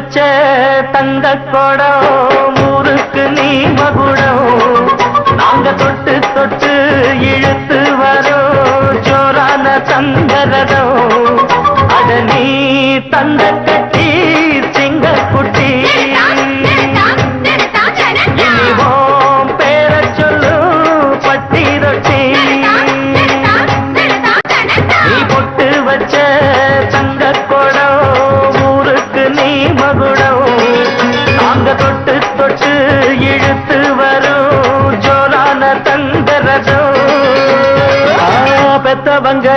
வச்ச தங்க கொடம் ஊருக்கு நீ மகுடம் நாங்க தொட்டு தொட்டு இழுத்து வரோம் ஜோரான தங்கரதம் அட நீ தந்த கட்டி சிங்க குட்டி இனிவோம் பேர சொல்லு பட்டி ரொட்டி நீ பொட்டு வச்ச தங்க கொடம் ஊருக்கு நீ மகுடம் நாங்க தொட்டு தொட்டு இழுத்து வரும் ஜோரான தங்கரதம் பெத்தவங்க